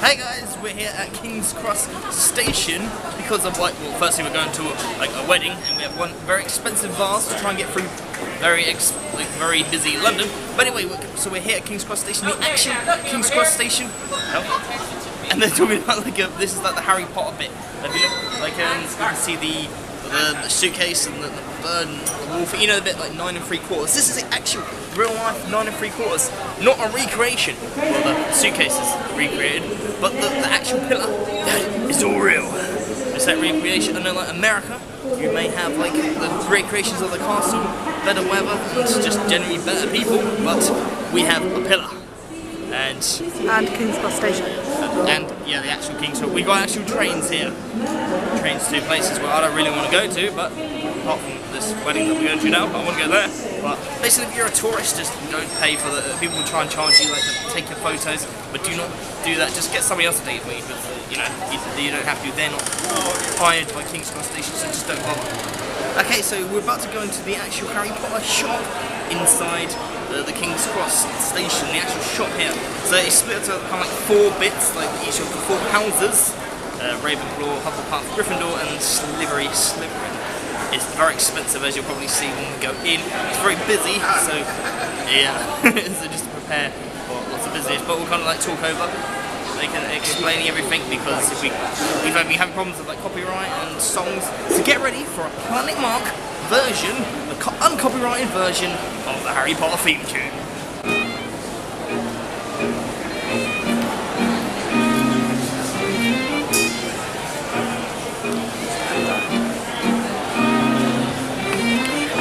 Hey guys, we're here at King's Cross Station because of well, firstly we're going to a wedding and we have one very expensive vase to try and get through very busy London. But anyway, so we're here at King's Cross Station, the actual King's Cross Station. And they're talking about this is like the Harry Potter bit. If you look, you can see the suitcase and the bird and the wolf, you know, the bit like 9 3/4. This is the actual real life 9 3/4, not a recreation. Well, the suitcase is recreated, but the actual pillar is all real. It's that recreation. And then like America, you may have like the recreations of the castle, better weather, and it's just generally better people, but we have a pillar. And King's Cross Station. And yeah, the actual King's Cross. We got actual trains here. Trains to places where I don't really want to go to, but apart from this wedding that we're going to now, I want to go there. But basically, if you're a tourist, just don't pay for the people will try and charge you like to take your photos, but do not do that. Just get somebody else to take it for you, because you don't have to. They're not hired by King's Cross Station, so just don't bother. Okay, so we're about to go into the actual Harry Potter shop inside the King's Cross Station, the actual shop here. So it's split into kind of like 4 bits, like each of the 4 houses: Ravenclaw, Hufflepuff, Gryffindor, and Slytherin. It's very expensive, as you'll probably see when we go in. It's very busy, so yeah. So just to prepare for lots of business, but we'll kind of like talk over. They can explaining everything, because if we've having problems with like copyright and songs. So get ready for a Planet Mark version, the uncopyrighted version of the Harry Potter theme tune.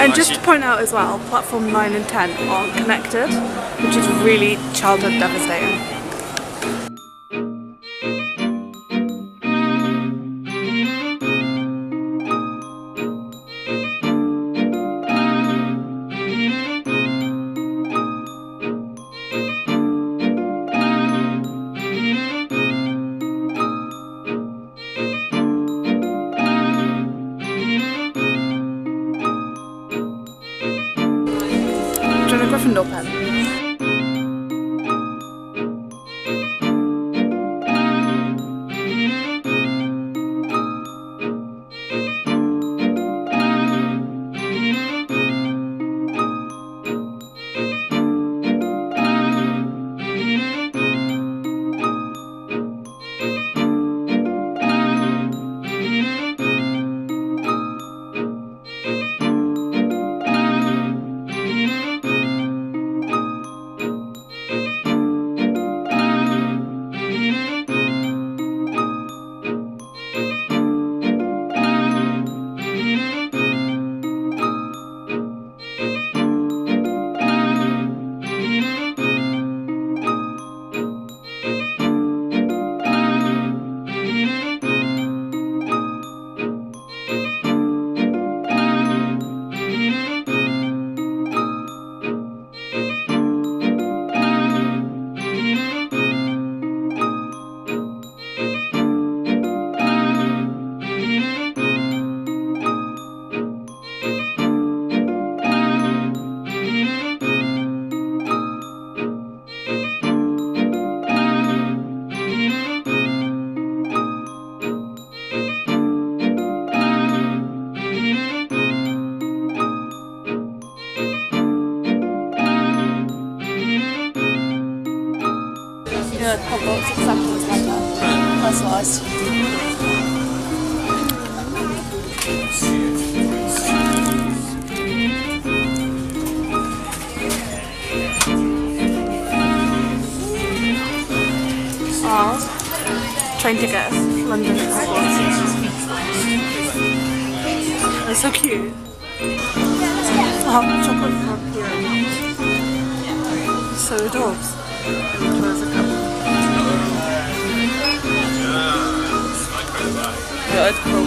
And just to point out as well, platform 9 and 10 aren't connected, which is really childhood devastating. Do you want a Gryffindor pen? Hogwarts acceptance letter, personalised. Train tickets, London to Hogwarts. They're so cute. Oh, chocolate frog here. So adorbs. And there's a couple. Yeah, it's cool.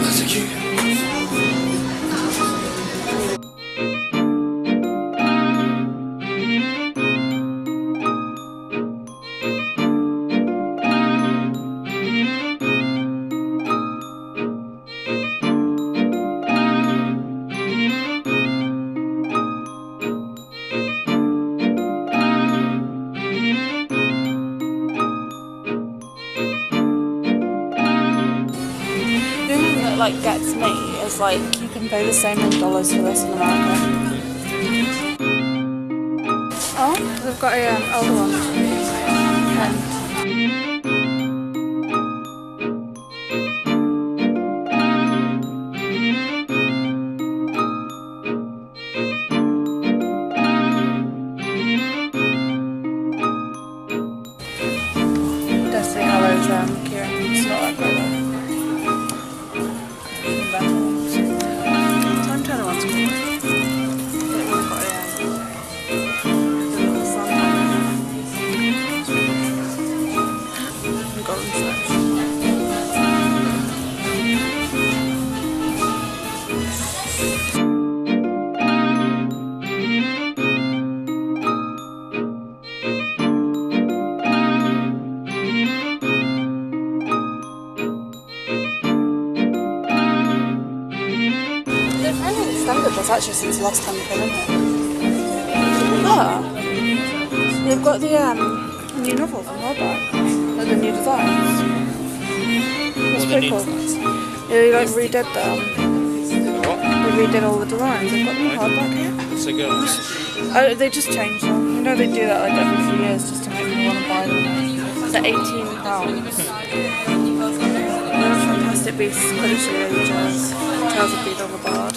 That's so cute. like gets me is like you can pay the same in dollars for this in America. Oh, they've got a older one. Pen. Deathly Hallows Kieran. It's not that great though. Time Turner one's cool. We've got a little sun and golden slash. This actually since the last time we came in here. Ah, they've got the new novel from hardback, like the new designs. It's pretty cool. Yeah, they like redid them. What? They redid all the designs. They've got new hardback here. So good. Oh, they just changed them. You know they do that like every few years just to make me want to buy them. They're £18. They're fantastic beasts, Quidditch Ages, Tales of Beedle the Bard.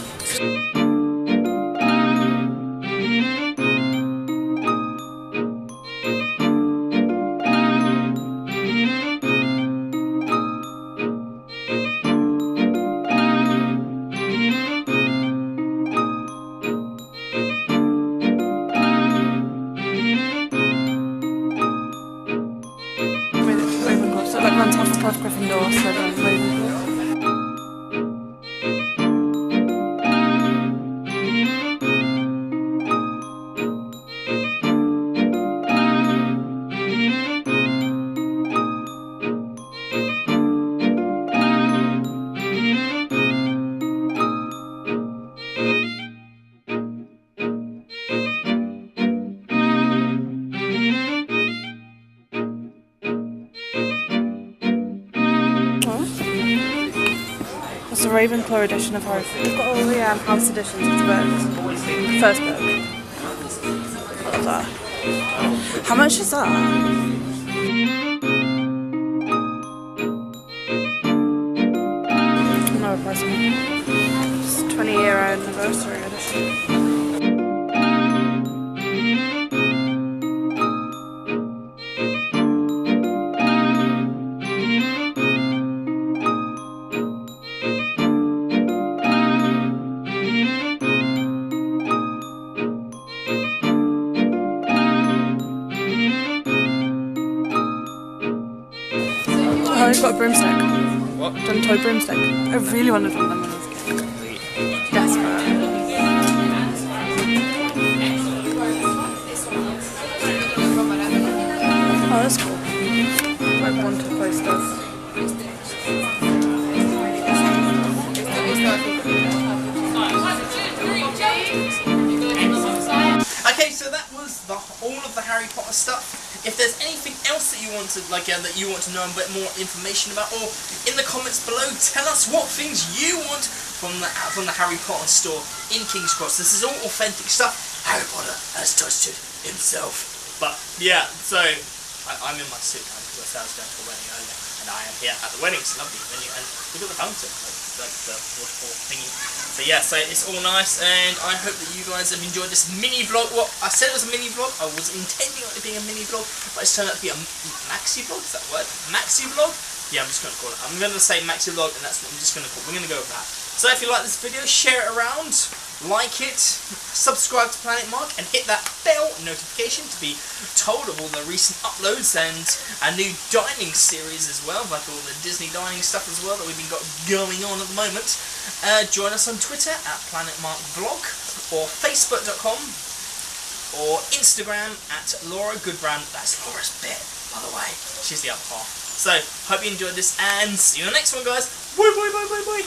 So like runs Hufflepuff, Gryffindor, Slytherin, Ravenclaw. It's a Ravenclaw edition of Harry Potter. They've got all the house editions of the books. The first book. I love that. How much is that? No price. It's 20-year anniversary edition. Oh, I've got a broomstick. What? Done a toy broomstick. I really wanted one of them when I was a kid. Desperate. Oh, that's cool. Like wanted posters. Okay, so that was all of the Harry Potter stuff. If there's anything else that you want to that you want to know a bit more information about, or in the comments below, tell us what things you want from the Harry Potter store in King's Cross. This is all authentic stuff. Harry Potter has touched it himself. But yeah, so I'm in my suit now because I said I was going to a wedding earlier, and I am here at the wedding. It's a lovely venue, and look at the fountain, like the waterfall thingy. So yeah, so it's all nice, and I hope that you guys have enjoyed this mini vlog. Well, I said it was a mini vlog. I was intending on it being a mini vlog, but it's turned out to be a maxi vlog. Is that the word? Maxi vlog? Yeah, I'm just going to call it. I'm going to say maxi vlog, and that's what I'm just going to call it. We're going to go with that. So if you like this video, share it around, like it, subscribe to Planet Mark, and hit that bell notification to be told of all the recent uploads and a new dining series as well, like all the Disney dining stuff as well that we've got going on at the moment. Join us on Twitter at PlanetMarkVlog, or Facebook.com, or Instagram at Laura Goodbrand. That's Laura's bit, by the way. She's the other half. So, hope you enjoyed this, and see you in the next one, guys. Bye, bye, bye, bye, bye.